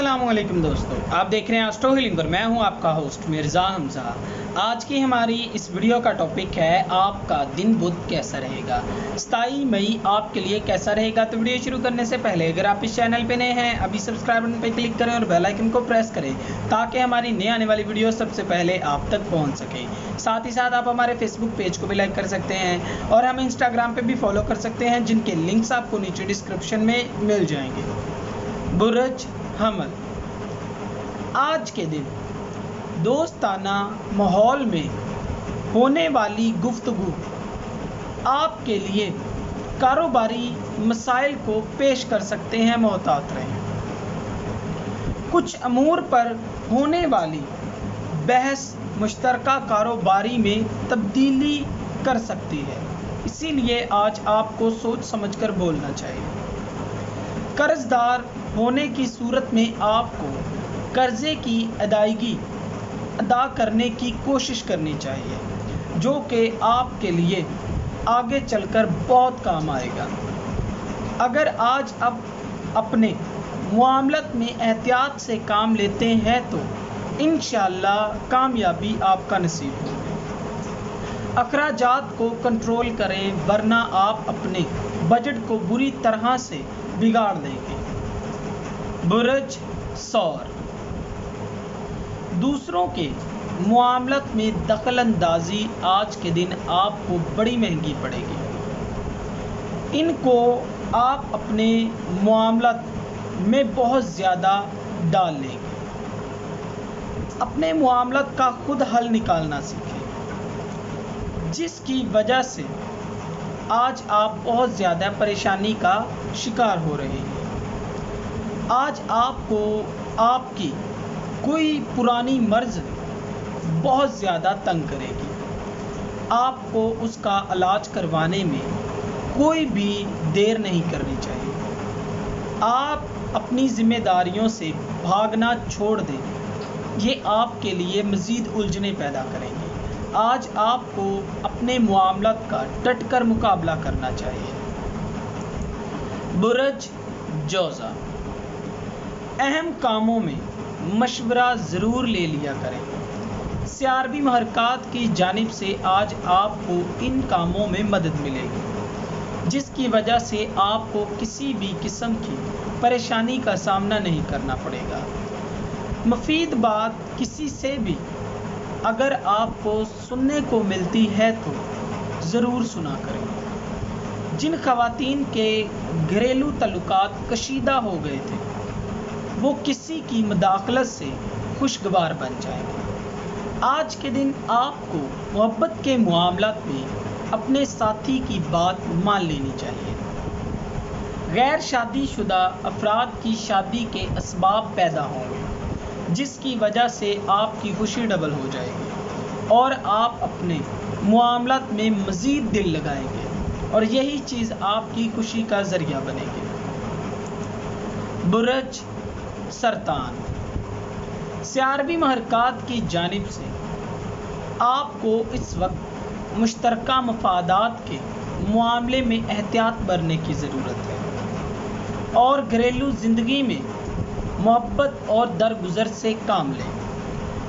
السلام علیکم دوستو، آپ دیکھ رہے ہیں آسٹرو ہیلنگ اور میں ہوں آپ کا ہوسٹ مرزا حمزہ۔ آج کی ہماری اس ویڈیو کا ٹاپک ہے آپ کا دن بدھ کیسا رہے گا، 27 مئی آپ کے لیے کیسا رہے گا۔ تو ویڈیو شروع کرنے سے پہلے اگر آپ اس چینل پہ نئے ہیں ابھی سبسکرائب بٹن پہ کلک کریں اور بیل آئکن کو پریس کریں تاکہ ہماری نئی آنے والی ویڈیو سب سے پہلے آپ تک پہنچ سکے۔ ساتھ ہی ساتھ آپ ہمارے فیس بک پیج کو بھی لائک کر سکتے ہیں اور ہمیں انسٹاگرام پہ بھی فالو کر سکتے ہیں، جن کے لنکس آپ کو نیچے ڈسکرپشن میں مل جائیں گے۔ برج حمل، آج کے دن دوستانہ ماحول میں ہونے والی گفتگو آپ کے لیے کاروباری مسائل کو پیش کر سکتے ہیں، محتاط رہیں۔ کچھ امور پر ہونے والی بحث مشترکہ کاروباری میں تبدیلی کر سکتی ہے، اسی لیے آج آپ کو سوچ سمجھ کر بولنا چاہیے۔ قرض دار ہونے کی صورت میں آپ کو قرضے کی ادائیگی ادا کرنے کی کوشش کرنی چاہیے، جو کہ آپ کے لیے آگے چل کر بہت کام آئے گا۔ اگر آج آپ اپنے معاملات میں احتیاط سے کام لیتے ہیں تو انشاءاللہ کامیابی آپ کا نصیب ہوگی۔ اخراجات کو کنٹرول کریں ورنہ آپ اپنے بجٹ کو بری طرح سے بگاڑ دیں گے۔ برج ثور، دوسروں کے معاملات میں دخل اندازی آج کے دن آپ کو بڑی مہنگی پڑے گی۔ ان کو آپ اپنے معاملات میں بہت زیادہ ڈال لیں گے۔ اپنے معاملات کا خود حل نکالنا سیکھیں، جس کی وجہ سے آج آپ بہت زیادہ پریشانی کا شکار ہو رہے ہیں۔ آج آپ کو آپ کی کوئی پرانی مرض بہت زیادہ تنگ کرے گی۔ آپ کو اس کا علاج کروانے میں کوئی بھی دیر نہیں کرنی چاہیے۔ آپ اپنی ذمہ داریوں سے بھاگنا چھوڑ دیں، یہ آپ کے لیے مزید الجھنیں پیدا کریں گے۔ آج آپ کو اپنے معاملات کا ڈٹ کر مقابلہ کرنا چاہیے۔ برج جوزا، اہم کاموں میں مشورہ ضرور لے لیا کریں۔ سیاروی محرکات کی جانب سے آج آپ کو ان کاموں میں مدد ملے گی، جس کی وجہ سے آپ کو کسی بھی قسم کی پریشانی کا سامنا نہیں کرنا پڑے گا۔ مفید بات کسی سے بھی اگر آپ کو سننے کو ملتی ہے تو ضرور سنا کریں۔ جن خواتین کے گھریلو تعلقات کشیدہ ہو گئے تھے وہ کسی کی مداخلت سے خوشگوار بن جائیں گے۔ آج کے دن آپ کو محبت کے معاملات میں اپنے ساتھی کی بات مان لینی چاہیے۔ غیر شادی شدہ افراد کی شادی کے اسباب پیدا ہوں گے، جس کی وجہ سے آپ کی خوشی ڈبل ہو جائے گی اور آپ اپنے معاملات میں مزید دل لگائیں گے اور یہی چیز آپ کی خوشی کا ذریعہ بنے گی۔ برج سرطان، سیاروی محرکات کی جانب سے آپ کو اس وقت مشترکہ مفادات کے معاملے میں احتیاط برتنے کی ضرورت ہے اور گھریلو زندگی میں محبت اور درگزر سے کام لیں،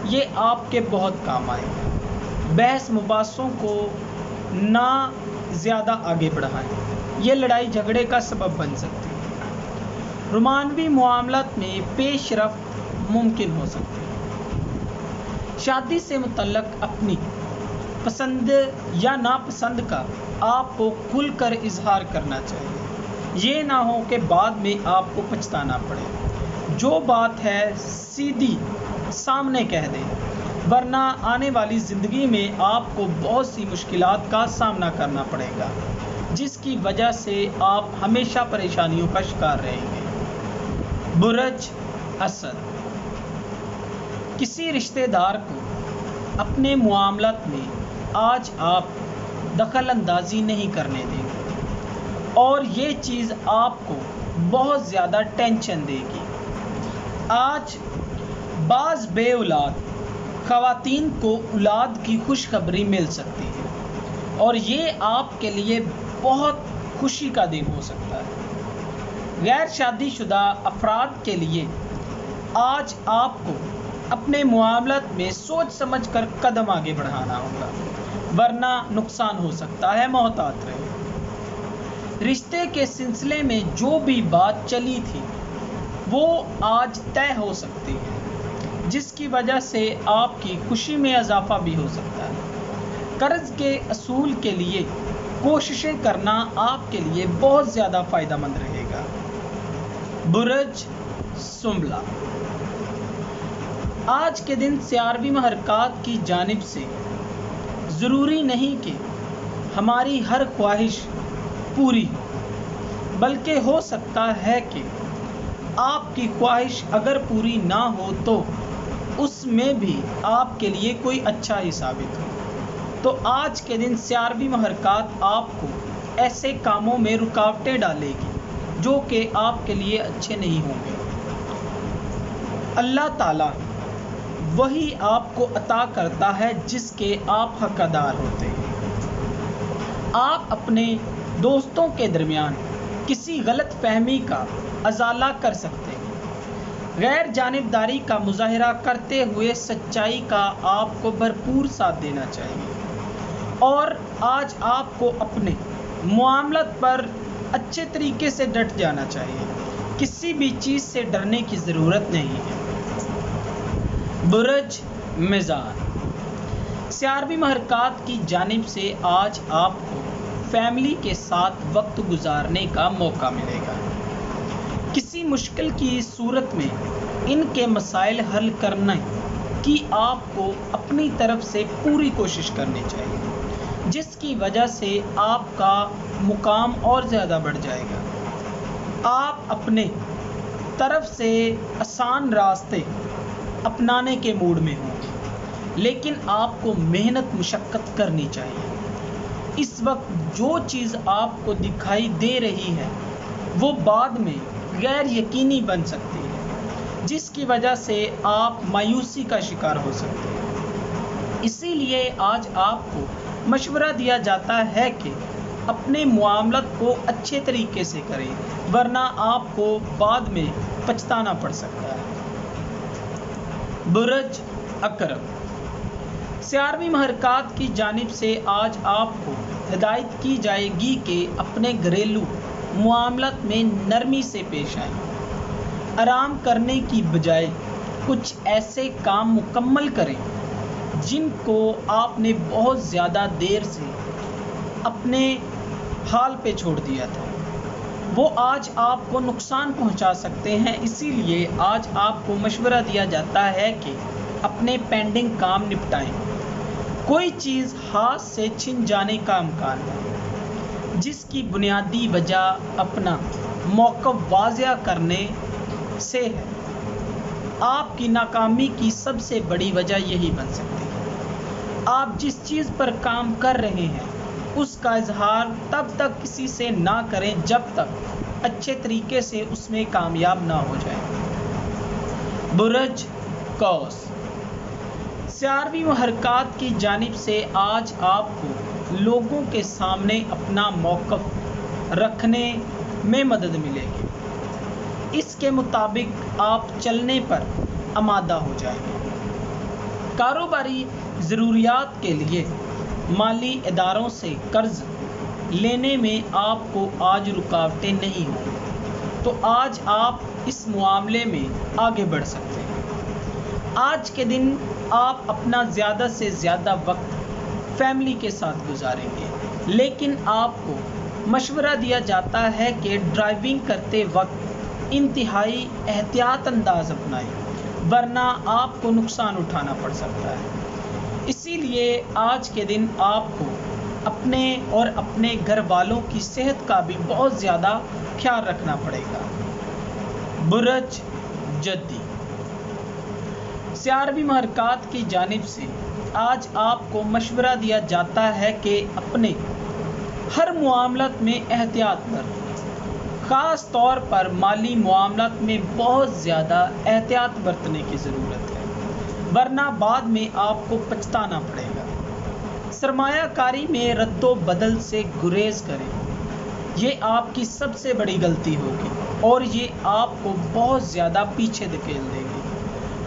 یہ آپ کے بہت کام آئے گا۔ بحث مباحثوں کو نہ زیادہ آگے بڑھائیں، یہ لڑائی جھگڑے کا سبب بن سکتی ہے۔ رومانوی معاملات میں پیش رفت ممکن ہو سکتی ہے۔ شادی سے متعلق اپنی پسند یا ناپسند کا آپ کو کھل کر اظہار کرنا چاہیے، یہ نہ ہو کہ بعد میں آپ کو پچھتانا پڑے۔ جو بات ہے سیدھی سامنے کہہ دیں، ورنہ آنے والی زندگی میں آپ کو بہت سی مشکلات کا سامنا کرنا پڑے گا، جس کی وجہ سے آپ ہمیشہ پریشانیوں کا شکار رہیں گے۔ برج اسد، کسی رشتہ دار کو اپنے معاملات میں آج آپ دخل اندازی نہیں کرنے دیں گے اور یہ چیز آپ کو بہت زیادہ ٹینشن دے گی۔ آج بعض بے اولاد خواتین کو اولاد کی خوشخبری مل سکتی ہے اور یہ آپ کے لیے بہت خوشی کا دن ہو سکتا ہے۔ غیر شادی شدہ افراد کے لیے آج آپ کو اپنے معاملات میں سوچ سمجھ کر قدم آگے بڑھانا ہوگا، ورنہ نقصان ہو سکتا ہے، محتاط رہیں۔ رشتے کے سلسلے میں جو بھی بات چلی تھی وہ آج طے ہو سکتی ہے، جس کی وجہ سے آپ کی خوشی میں اضافہ بھی ہو سکتا ہے۔ قرض کے اصول کے لیے کوششیں کرنا آپ کے لیے بہت زیادہ فائدہ مند رہے گا۔ برج سنبلہ، آج کے دن سیاروی محرکات کی جانب سے ضروری نہیں کہ ہماری ہر خواہش پوری ہو، بلکہ ہو سکتا ہے کہ آپ کی خواہش اگر پوری نہ ہو تو اس میں بھی آپ کے لیے کوئی اچھا ہی ثابت ہو۔ تو آج کے دن سیاروی محرکات آپ کو ایسے کاموں میں رکاوٹیں ڈالے گی جو کہ آپ کے لیے اچھے نہیں ہوں گے۔ اللہ تعالیٰ وہی آپ کو عطا کرتا ہے جس کے آپ حقدار ہوتے ہیں۔ آپ اپنے دوستوں کے درمیان کسی غلط فہمی کا ازالہ کر سکتے ہیں۔ غیر جانبداری کا مظاہرہ کرتے ہوئے سچائی کا آپ کو بھرپور ساتھ دینا چاہیے، اور آج آپ کو اپنے معاملات پر اچھے طریقے سے ڈٹ جانا چاہیے، کسی بھی چیز سے ڈرنے کی ضرورت نہیں ہے۔ برج میزان، سیاروی محرکات کی جانب سے آج آپ کو فیملی کے ساتھ وقت گزارنے کا موقع ملے گا۔ کسی مشکل کی صورت میں ان کے مسائل حل کرنے کی آپ کو اپنی طرف سے پوری کوشش کرنی چاہیے، جس کی وجہ سے آپ کا مقام اور زیادہ بڑھ جائے گا۔ آپ اپنے طرف سے آسان راستے اپنانے کے موڈ میں ہوں گے، لیکن آپ کو محنت مشقت کرنی چاہیے۔ اس وقت جو چیز آپ کو دکھائی دے رہی ہے وہ بعد میں غیر یقینی بن سکتی ہے، جس کی وجہ سے آپ مایوسی کا شکار ہو سکتے ہیں۔ اسی لیے آج آپ کو مشورہ دیا جاتا ہے کہ اپنے معاملات کو اچھے طریقے سے کریں، ورنہ آپ کو بعد میں پچھتانا پڑ سکتا ہے۔ برج عقرب، سیاروی محرکات کی جانب سے آج آپ کو ہدایت کی جائے گی کہ اپنے گھریلو معاملات میں نرمی سے پیش آئیں۔ آرام کرنے کی بجائے کچھ ایسے کام مکمل کریں جن کو آپ نے بہت زیادہ دیر سے اپنے حال پہ چھوڑ دیا تھا، وہ آج آپ کو نقصان پہنچا سکتے ہیں۔ اسی لیے آج آپ کو مشورہ دیا جاتا ہے کہ اپنے پینڈنگ کام نپٹائیں۔ کوئی چیز ہاتھ سے چھن جانے کا امکان ہے، جس کی بنیادی وجہ اپنا موقف واضح کرنے سے ہے۔ آپ کی ناکامی کی سب سے بڑی وجہ یہی بن سکتی ہے۔ آپ جس چیز پر کام کر رہے ہیں اس کا اظہار تب تک کسی سے نہ کریں جب تک اچھے طریقے سے اس میں کامیاب نہ ہو جائیں۔ برج قوس، سیاروی محرکات کی جانب سے آج آپ کو لوگوں کے سامنے اپنا موقف رکھنے میں مدد ملے گی۔ اس کے مطابق آپ چلنے پر آمادہ ہو جائیں گے۔ کاروباری ضروریات کے لیے مالی اداروں سے قرض لینے میں آپ کو آج رکاوٹیں نہیں ہوں، تو آج آپ اس معاملے میں آگے بڑھ سکتے ہیں۔ آج کے دن آپ اپنا زیادہ سے زیادہ وقت فیملی کے ساتھ گزاریں گے، لیکن آپ کو مشورہ دیا جاتا ہے کہ ڈرائیونگ کرتے وقت انتہائی احتیاط انداز اپنائیں، ورنہ آپ کو نقصان اٹھانا پڑ سکتا ہے۔ اسی لیے آج کے دن آپ کو اپنے اور اپنے گھر والوں کی صحت کا بھی بہت زیادہ خیال رکھنا پڑے گا۔ برج جدی، سیاروی محرکات کی جانب سے آج آپ کو مشورہ دیا جاتا ہے کہ اپنے ہر معاملات میں احتیاط برتیں، خاص طور پر مالی معاملات میں بہت زیادہ احتیاط برتنے کی ضرورت ہے، ورنہ بعد میں آپ کو پچھتانا پڑے گا۔ سرمایہ کاری میں رد و بدل سے گریز کریں، یہ آپ کی سب سے بڑی غلطی ہوگی اور یہ آپ کو بہت زیادہ پیچھے دھکیل دے گی۔